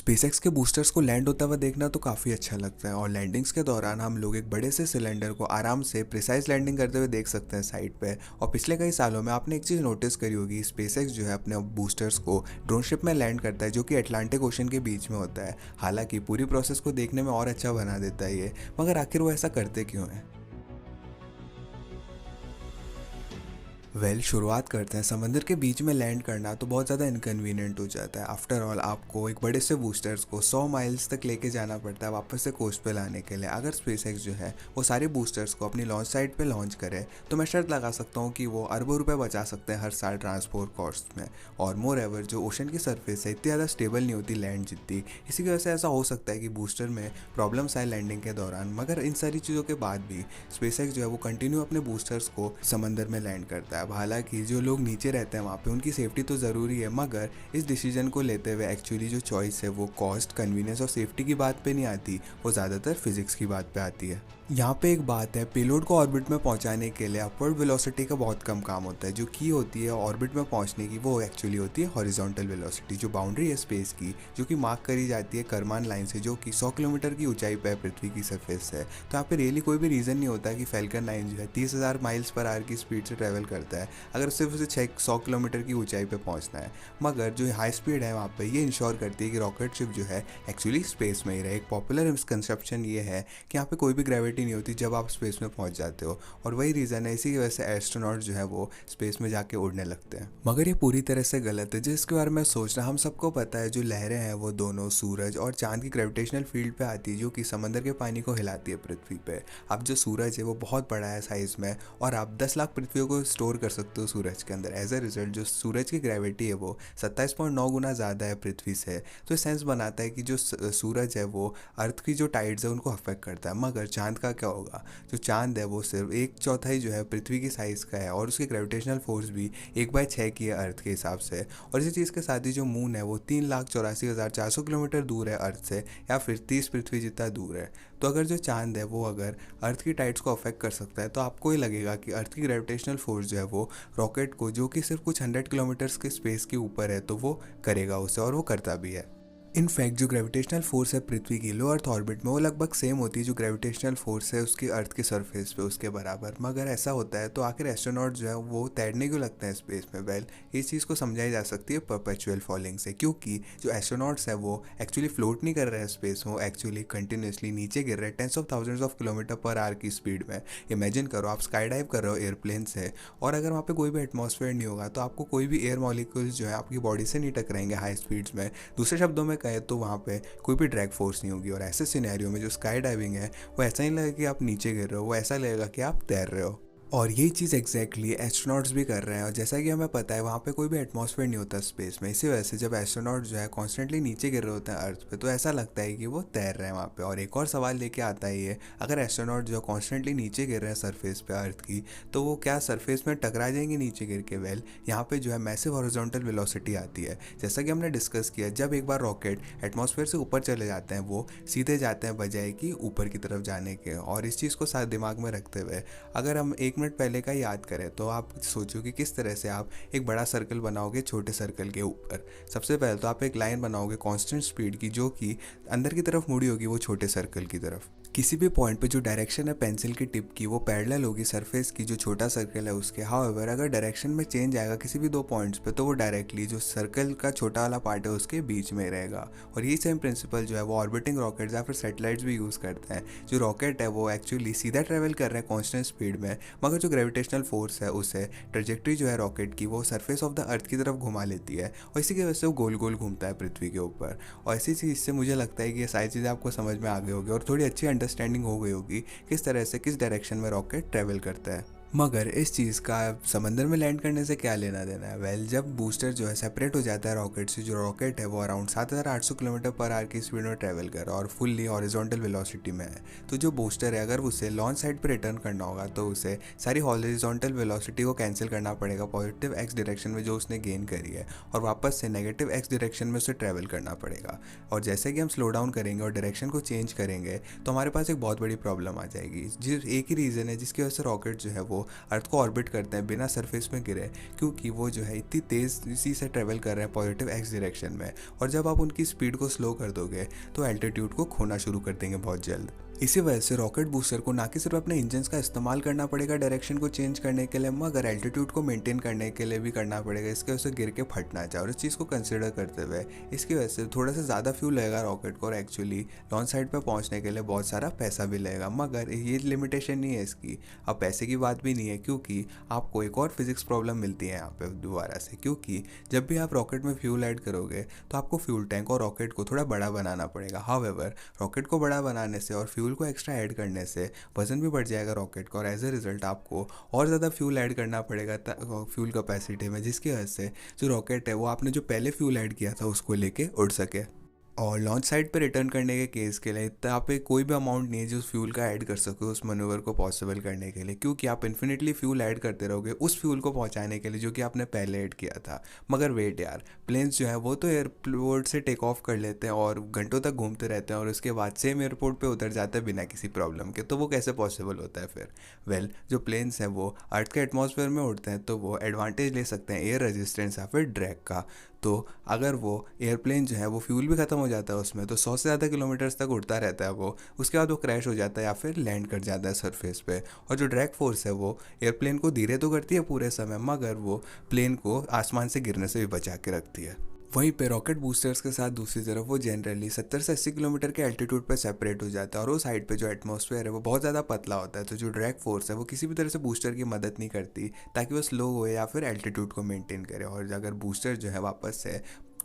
SpaceX के boosters को land होता हुआ देखना तो काफ़ी अच्छा लगता है और लैंडिंग्स के दौरान हम लोग एक बड़े से सिलेंडर को आराम से प्रिसाइज लैंडिंग करते हुए देख सकते हैं साइड पे। और पिछले कई सालों में आपने एक चीज़ नोटिस करी होगी, स्पेसएक्स जो है अपने बूस्टर्स को ड्रोन शिप में लैंड करता है जो कि अटलांटिक ओशन के बीच में होता है। हालांकि पूरी प्रोसेस को देखने में और अच्छा बना देता है ये, मगर आखिर वो ऐसा करते क्यों हैं? शुरुआत करते हैं। समंदर के बीच में लैंड करना तो बहुत ज़्यादा इनकन्वीनियंट हो जाता है। आफ्टर ऑल आपको एक बड़े से बूस्टर्स को 100 माइल्स तक लेके जाना पड़ता है वापस से कोस्ट पे लाने के लिए। अगर स्पेसएक्स जो है वो सारे बूस्टर्स को अपनी लॉन्च साइट पे लॉन्च करे तो मैं शर्त लगा सकता हूँ कि वो अरबों रुपए बचा सकते हैं हर साल ट्रांसपोर्ट कॉस्ट में। और मोर एवर जो ओशन की सरफेस है इतनी ज़्यादा स्टेबल नहीं होती लैंड जितनी, इसी की वजह से ऐसा हो सकता है कि बूस्टर में प्रॉब्लम्स आए लैंडिंग के दौरान। मगर इन सारी चीज़ों के बाद भी स्पेसएक्स जो है वो कंटिन्यू अपने बूस्टर्स को समंदर में लैंड करता है। हालांकि जो लोग नीचे रहते हैं वहाँ पे उनकी सेफ्टी तो ज़रूरी है, मगर इस डिसीजन को लेते हुए एक्चुअली जो चॉइस है वो कॉस्ट, कन्वीनियंस और सेफ्टी की बात पे नहीं आती, वो ज़्यादातर फिजिक्स की बात पे आती है। यहाँ पे एक बात है, पेलोड को ऑर्बिट में पहुँचाने के लिए अपवर्ड वेलोसिटी का बहुत कम काम होता है। जो की होती है ऑर्बिट में पहुँचने की वो एक्चुअली होती है हॉरिजॉन्टल वेलोसिटी, जो बाउंड्री है स्पेस की, जो कि मार्क करी जाती है करमान लाइन से, जो कि 100 किलोमीटर की ऊंचाई पर पृथ्वी की सरफेस है। तो यहाँ पे रियली कोई भी रीज़न नहीं होता कि फैल्कन 9 जो है 30,000 माइल्स पर आवर की स्पीड से ट्रैवल करता है अगर सिर्फ उसे 100 किलोमीटर की ऊंचाई पे पहुंचना है। मगर जो हाई स्पीड है वहाँ पे ये इंश्योर करती है कि रॉकेट शिप जो है एक्चुअली स्पेस में ही रहे। एक पॉपुलर मिसकंसेप्शन ये है कि यहाँ पे कोई भी ग्रेविटी नहीं होती जब आप स्पेस में पहुंच जाते हो, और वही रीज़न है, इसी की वजह से एस्ट्रोनॉट जो है वो स्पेस में जाके उड़ने लगते हैं। मगर ये पूरी तरह से गलत है जिसके बारे में सोच रहा। हम सबको पता है जो लहरें हैं वो दोनों सूरज और चांद की ग्रेविटेशनल फील्ड पे आती है जो कि समंदर के पानी को हिलाती है पृथ्वी पे। अब जो सूरज है वो बहुत बड़ा है साइज में, और आप 10 लाख पृथ्वियों को स्टोर कर सकते हो सूरज के अंदर। एज अ रिजल्ट जो सूरज की ग्रेविटी है वो 27.9 गुना ज़्यादा है पृथ्वी से। तो सेंस बनाता है कि जो सूरज है वो अर्थ की जो टाइड्स है उनको अफेक्ट करता है। मगर चांद का क्या होगा? जो चांद है वो सिर्फ 1/4 जो है पृथ्वी की साइज़ का है, और उसकी ग्रेविटेशनल फोर्स भी 1/6 की है अर्थ के हिसाब से। और इसी चीज़ के साथ ही जो मून है वो 3,84,400 किलोमीटर दूर है अर्थ से, या फिर 30 पृथ्वी जितना दूर है। तो अगर जो चांद है वो अगर अर्थ की टाइड्स को अफेक्ट कर सकता है तो आपको ही लगेगा कि अर्थ की ग्रेविटेशनल फोर्स जो है वो रॉकेट को, जो कि सिर्फ कुछ 100 किलोमीटर्स के स्पेस के ऊपर है, तो वो करेगा उसे, और वो करता भी है। इनफैक्ट जो ग्रेविटेशनल फोर्स है पृथ्वी की लो अर्थ ऑर्बिट में वो लगभग सेम होती है जो ग्रेविटेशनल फोर्स है उसकी अर्थ की सरफेस पे, उसके बराबर। मगर ऐसा होता है तो आखिर एस्ट्रोनॉट जो है वो तैरने क्यों लगते हैं स्पेस में? इस चीज़ को समझाई जा सकती है परपेचुअल फॉलिंग से, क्योंकि जो एस्ट्रोनॉट्स है वो एक्चुअली फ्लोट नहीं कर रहे हैं स्पेस में, वो एक्चुअली कंटिन्यूसली नीचे गिर रहे हैं tens of thousands of kilometre per hour की स्पीड में। इमेजिन करो आप स्काई डाइव कर रहे हो एयरप्लेन से, और अगर वहाँ पे कोई भी एटमॉस्फेयर नहीं होगा तो आपको कोई भी एयर मॉलिक्यूल्स जो है आपकी बॉडी से नहीं टकराएंगे हाई स्पीड्स में। दूसरे शब्दों में कहे तो वहाँ पे कोई भी ड्रैग फोर्स नहीं होगी, और ऐसे सिनेरियो में जो स्काई डाइविंग है वो ऐसा नहीं लगेगा कि आप नीचे गिर रहे हो, वो ऐसा लगेगा कि आप तैर रहे हो। और यही चीज़ एग्जैक्टली एस्ट्रोनॉट्स भी कर रहे हैं। और जैसा कि हमें पता है वहाँ पे कोई भी एटमॉस्फेयर नहीं होता स्पेस में, इसी वजह से जब एस्ट्रोनॉट जो है कॉन्स्टेंटली नीचे गिर रहे होते हैं अर्थ पे तो ऐसा लगता है कि वो तैर रहे हैं वहाँ पे। और एक और सवाल लेके आता है ये, अगर एस्ट्रोनॉट जो कॉन्स्टेंटली नीचे गिर रहे हैं सरफेस पे अर्थ की, तो वो क्या सरफेस में टकरा जाएंगे नीचे गिर के? यहाँ पे जो है मैसिव हॉरिजॉन्टल वेलोसिटी आती है। जैसा कि हमने डिस्कस किया, जब एक बार रॉकेट एटमॉस्फेयर से ऊपर चले जाते हैं वो सीधे जाते हैं बजाय कि ऊपर की तरफ जाने के। और इस चीज़ को साथ दिमाग में रखते हुए अगर हम 1 मिनट पहले का याद करें तो आप सोचो कि किस तरह से आप एक बड़ा सर्कल बनाओगे छोटे सर्कल के ऊपर। सबसे पहले तो आप एक लाइन बनाओगे कांस्टेंट स्पीड की जो कि अंदर की तरफ मुड़ी होगी वो छोटे सर्कल की तरफ। किसी भी पॉइंट पे जो डायरेक्शन है पेंसिल की टिप की वो पैरेलल होगी सरफेस की जो छोटा सर्कल है उसके। हाउएवर अगर डायरेक्शन में चेंज आएगा किसी भी 2 पॉइंट्स पे तो वो डायरेक्टली जो सर्कल का छोटा वाला पार्ट है उसके बीच में रहेगा। और यही सेम प्रिंसिपल जो है वो ऑर्बिटिंग रॉकेट्स या फिर सैटेलाइट्स भी यूज़ करते हैं। जो रॉकेट है वो एक्चुअली सीधा ट्रेवल कर रहे हैं कॉन्स्टेंट स्पीड में, मगर जो ग्रेविटेशनल फोर्स है उसे ट्रेजेक्ट्री जो है रॉकेट की वो सरफेस ऑफ द अर्थ की तरफ घुमा लेती है, और इसी की वजह से वो गोल गोल घूमता है पृथ्वी के ऊपर। और इसी चीज़ से मुझे लगता है कि ये सारी चीज़ें आपको समझ में आ गई होगी और थोड़ी अच्छी अंडरस्टैंडिंग हो गई होगी किस तरह से किस डायरेक्शन में रॉकेट ट्रेवल करता है। मगर इस चीज़ का समंदर में लैंड करने से क्या लेना देना है? जब बूस्टर जो है सेपरेट हो जाता है रॉकेट से, जो रॉकेट है वो अराउंड 7,800 किलोमीटर पर आवर की स्पीड में ट्रैवल कर रहा है और फुल्ली हॉरिजॉन्टल वेलोसिटी में है। तो जो बूस्टर है अगर उसे लॉन्च साइड पर रिटर्न करना होगा तो उसे सारी हॉरिजॉन्टल वेलोसिटी को कैंसिल करना पड़ेगा पॉजिटिव एक्स डायरेक्शन में जो उसने गेन करी है, और वापस से नेगेटिव एक्स डायरेक्शन में उसे ट्रैवल करना पड़ेगा। और जैसे कि हम स्लो डाउन करेंगे और डायरेक्शन को चेंज करेंगे तो हमारे पास एक बहुत बड़ी प्रॉब्लम आ जाएगी। जिस एक ही रीज़न है जिसकी वजह से रॉकेट जो है वो वो अर्थ को ऑर्बिट करते हैं बिना सरफेस में गिरे, क्योंकि वो जो है इतनी तेज़ी से ट्रेवल कर रहे हैं पॉजिटिव एक्स डायरेक्शन में। और जब आप उनकी स्पीड को स्लो कर दोगे तो एल्टीट्यूड को खोना शुरू कर देंगे बहुत जल्द। इसी वजह से रॉकेट बूस्टर को ना कि सिर्फ अपने इंजन्स का इस्तेमाल करना पड़ेगा डायरेक्शन को चेंज करने के लिए, मगर एल्टीट्यूड को मेंटेन करने के लिए भी करना पड़ेगा, इसके वजह से गिर के फट ना जाए। और इस चीज़ को कंसिडर करते हुए इसकी वजह से थोड़ा सा ज़्यादा फ्यूल लगेगा रॉकेट को, और एक्चुअली लॉन्च साइड पर पहुंचने के लिए बहुत सारा पैसा भी लगेगा। मगर ये लिमिटेशन नहीं है इसकी, अब पैसे की बात भी नहीं है, क्योंकि आपको एक और फिजिक्स प्रॉब्लम मिलती है यहाँ पे दोबारा से। क्योंकि जब भी आप रॉकेट में फ्यूल ऐड करोगे तो आपको फ्यूल टैंक और रॉकेट को थोड़ा बड़ा बनाना पड़ेगा। हाउएवर रॉकेट को बड़ा बनाने से और फ्यूल को एक्स्ट्रा ऐड करने से वजन भी बढ़ जाएगा रॉकेट का, और एज ए रिजल्ट आपको और ज़्यादा फ्यूल ऐड करना पड़ेगा फ्यूल कैपेसिटी में, जिसकी वजह से जो रॉकेट है वो आपने जो पहले फ्यूल ऐड किया था उसको लेके उड़ सके। और लॉन्च साइट पे रिटर्न करने के केस के लिए इतना आप पे कोई भी अमाउंट नहीं है जो उस फ्यूल का ऐड कर सके उस मनूवर को पॉसिबल करने के लिए, क्योंकि आप इन्फिनिटली फ्यूल ऐड करते रहोगे उस फ्यूल को पहुंचाने के लिए जो कि आपने पहले ऐड किया था। मगर वेट यार, प्लेन्स जो है वो तो एयरपोर्ट से टेक ऑफ कर लेते हैं और घंटों तक घूमते रहते हैं और उसके बाद सेम एयरपोर्ट पे उतर जाते हैं बिना किसी प्रॉब्लम के, तो वो कैसे पॉसिबल होता है फिर? वेल, जो प्लेन्स हैं वो अर्थ के एटमॉस्फेयर में उड़ते हैं तो वो एडवांटेज ले सकते हैं एयर रेजिस्टेंस या फिर ड्रैग का। तो अगर वो एयरप्लेन जो है वो फ्यूल भी ख़त्म हो जाता है उसमें, तो 100 से ज़्यादा किलोमीटर्स तक उड़ता रहता है वो, उसके बाद वो क्रैश हो जाता है या फिर लैंड कर जाता है सरफेस पे। और जो ड्रैग फोर्स है वो एयरप्लेन को धीरे तो करती है पूरे समय, मगर वो प्लेन को आसमान से गिरने से भी बचा के रखती है। वहीं पे रॉकेट बूस्टर्स के साथ दूसरी तरफ वो जनरली 70 से 80 किलोमीटर के एल्टीट्यूड पे सेपरेट हो जाता है, और उस साइड पे जो एटमॉस्फेयर है वो बहुत ज़्यादा पतला होता है, तो जो ड्रैग फोर्स है वो किसी भी तरह से बूस्टर की मदद नहीं करती ताकि वो स्लो हो या फिर एल्टीट्यूड को मेंटेन करे। और अगर बूस्टर जो है वापस से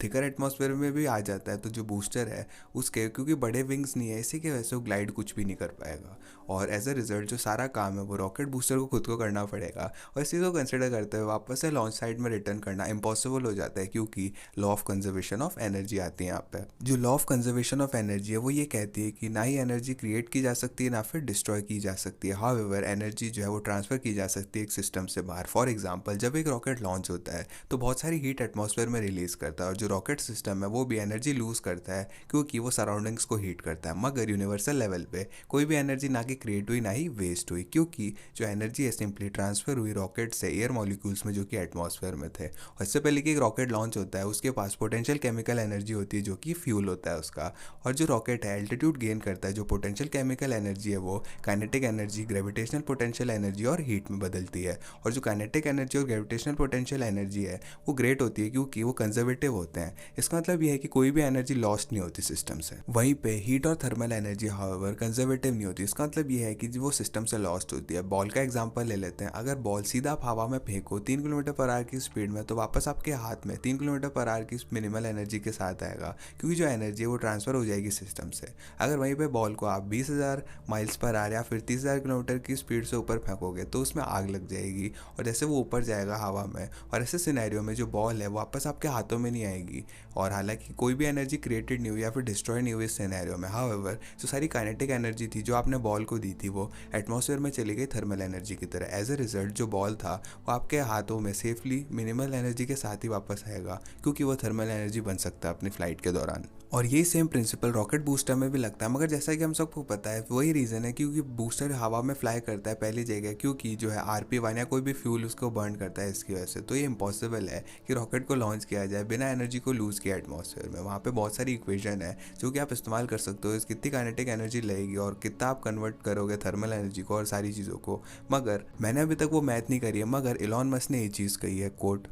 थिकर एटमॉस्फेयर में भी आ जाता है तो जो बूस्टर है उसके क्योंकि बड़े विंग्स नहीं है, इसी की वजह से वो ग्लाइड कुछ भी नहीं कर पाएगा, और एज अ रिजल्ट जो सारा काम है वो रॉकेट बूस्टर को खुद को करना पड़ेगा। और इस चीज़ को कंसिडर करते हुए वापस से लॉन्च साइड में रिटर्न करना इम्पॉसिबल हो जाता है, क्योंकि law of conservation of energy आती है यहाँ पे। जो law of conservation of energy है वो ये कहती है कि ना ही एनर्जी क्रिएट की जा सकती है ना फिर डिस्ट्रॉय की जा सकती है। हाउएवर एनर्जी जो है वो ट्रांसफर की जा सकती है एक सिस्टम से बाहर। फॉर एग्जाम्पल, जब एक रॉकेट लॉन्च होता है तो बहुत सारी हीट एटमॉस्फेयर में रिलीज करता है, और जो रॉकेट सिस्टम है वो भी एनर्जी लूज करता है क्योंकि वो सराउंडिंग्स को हीट करता है। मगर यूनिवर्सल लेवल पे कोई भी एनर्जी ना कि क्रिएट हुई ना ही वेस्ट हुई, क्योंकि जो एनर्जी है सिंपली ट्रांसफर हुई रॉकेट से एयर मॉलिक्यूल्स में जो कि एटमॉस्फेयर में थे। और इससे पहले कि एक रॉकेट लॉन्च होता है उसके पास पोटेंशियल केमिकल एनर्जी होती है जो कि फ्यूल होता है उसका, और जो रॉकेट है एल्टीट्यूड गेन करता है, जो पोटेंशियल केमिकल एनर्जी है वो kinetic energy, gravitational potential energy और हीट में बदलती है। और जो काइनेटिक एनर्जी और ग्रेविटेशनल पोटेंशियल एनर्जी है वो ग्रेट होती है क्योंकि वो कंजर्वेटिव होते हैं। इसका मतलब ये है कि कोई भी एनर्जी लॉस्ट नहीं होती सिस्टम से। वहीं पे हीट और थर्मल एनर्जी हाउएवर कंजर्वेटिव नहीं होती। इसका मतलब ये है कि वो सिस्टम से लॉस्ट होती है। बॉल का एग्जांपल ले लेते हैं, अगर बॉल सीधा आप हवा में फेंको 3 किलोमीटर पर आवर की स्पीड में तो वापस आपके हाथ में 3 किलोमीटर पर आवर की मिनिमल एनर्जी के साथ आएगा, क्योंकि जो एनर्जी है वो ट्रांसफर हो जाएगी सिस्टम से। अगर वहीं पे बॉल को आप 20,000 माइल्स पर आवर या फिर 30,000 किलोमीटर की स्पीड से ऊपर फेंकोगे तो उसमें आग लग जाएगी, और जैसे वो ऊपर जाएगा हवा में, और ऐसे सिनेरियो में जो बॉल है वापस आपके हाथों में नहीं आएगी। और हालांकि कोई भी एनर्जी क्रिएटेड नहीं हुई या फिर डिस्ट्रॉय नहीं हुई इस सिनेरियो में। हाउएवर जो सारी काइनेटिक एनर्जी थी जो आपने बॉल को दी थी वो एटमॉस्फेयर में चली गई थर्मल एनर्जी की तरह। एज ए रिजल्ट जो बॉल था वो आपके हाथों में सेफली मिनिमल एनर्जी के साथ ही वापस आएगा, क्योंकि वो थर्मल एनर्जी बन सकता है अपनी फ्लाइट के दौरान। और ये सेम प्रिंसिपल रॉकेट बूस्टर में भी लगता है, मगर जैसा कि हम सबको पता है वही रीज़न है क्योंकि बूस्टर हवा में फ्लाई करता है पहली जगह, क्योंकि जो है RP1 या कोई भी फ्यूल उसको बर्न करता है इसकी वजह से। तो ये इम्पॉसिबल है कि रॉकेट को लॉन्च किया जाए बिना एनर्जी को लूज़ किया एटमॉस्फेयर में। वहाँ पे बहुत सारी इक्वेशन है जो कि आप इस्तेमाल कर सकते हो, कितनी काइनेटिक एनर्जी लगेगी और कितना आप कन्वर्ट करोगे थर्मल एनर्जी को और सारी चीज़ों को। मगर मैंने अभी तक वो मैथ नहीं करी है, मगर इलॉन मस्क ने ये चीज़ कही है, coat.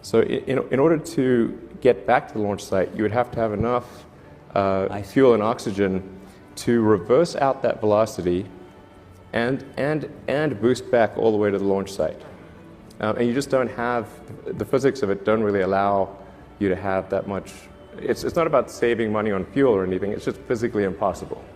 So in order to get back to the launch site, you would have to have enough fuel and oxygen to reverse out that velocity and boost back all the way to the launch site. And you just don't have, the physics of it don't really allow you to have that much. It's not about saving money on fuel or anything, it's just physically impossible.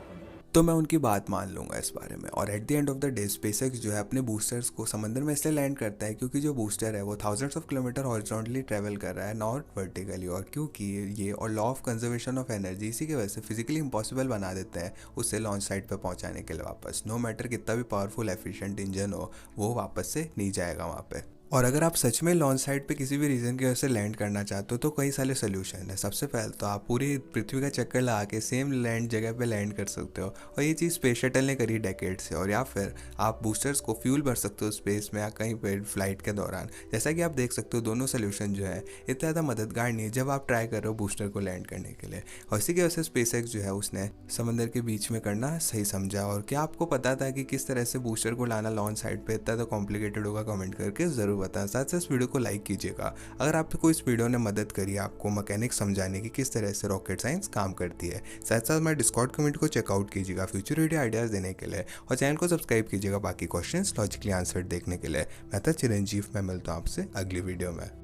तो मैं उनकी बात मान लूँगा इस बारे में। और at the end of the day SpaceX जो है अपने बूस्टर्स को समंदर में इसलिए लैंड करता है क्योंकि जो बूस्टर है वो thousands of kilometre horizontally travel कर रहा है, नॉट वर्टिकली। और क्योंकि ये और law of conservation of energy इसी की वजह से फिजिकली इम्पॉसिबल बना देते हैं उससे लॉन्च साइट पर पहुँचाने के लिए वापस। नो मैटर कितना भी पावरफुल एफिशिएंट इंजन हो, वो वापस से नहीं जाएगा वहाँ पर। और अगर आप सच में लॉन्च साइट पे किसी भी रीज़न की वजह से लैंड करना चाहते हो तो कई सारे सोल्यूशन है। सबसे पहले तो आप पूरी पृथ्वी का चक्कर लगा के सेम लैंड जगह पे लैंड कर सकते हो, और ये चीज़ स्पेस शटल ने करी डेकेड से। और या फिर आप बूस्टर्स को फ्यूल भर सकते हो स्पेस में या कहीं पर फ्लाइट के दौरान। जैसा कि आप देख सकते हो दोनों सोल्यूशन जो है इतना ज़्यादा मददगार नहीं है जब आप ट्राई कर रहे हो बूस्टर को लैंड करने के लिए। और इसी की वजह से स्पेस एक्स जो है उसने समंदर के बीच में करना सही समझा। और क्या आपको पता था कि किस तरह से बूस्टर को लाना लॉन्च साइट पे इतना तो कॉम्प्लिकेटेड होगा? कमेंट करके ज़रूर बताएं। साथ साथ इस वीडियो को लाइक कीजिएगा अगर आपको इस वीडियो ने मदद करी आपको मैकेनिक्स समझाने की किस तरह से रॉकेट साइंस काम करती है। साथ साथ हमारे डिस्कॉर्ड कम्युनिटी को चेकआउट कीजिएगा फ्यूचर वीडियो आइडियाज़ देने के लिए, और चैनल को सब्सक्राइब कीजिएगा बाकी क्वेश्चंस लॉजिकली आंसर देखने के लिए। मैं था चिरंजीव, मैं मिलता हूँ आपसे अगली वीडियो में।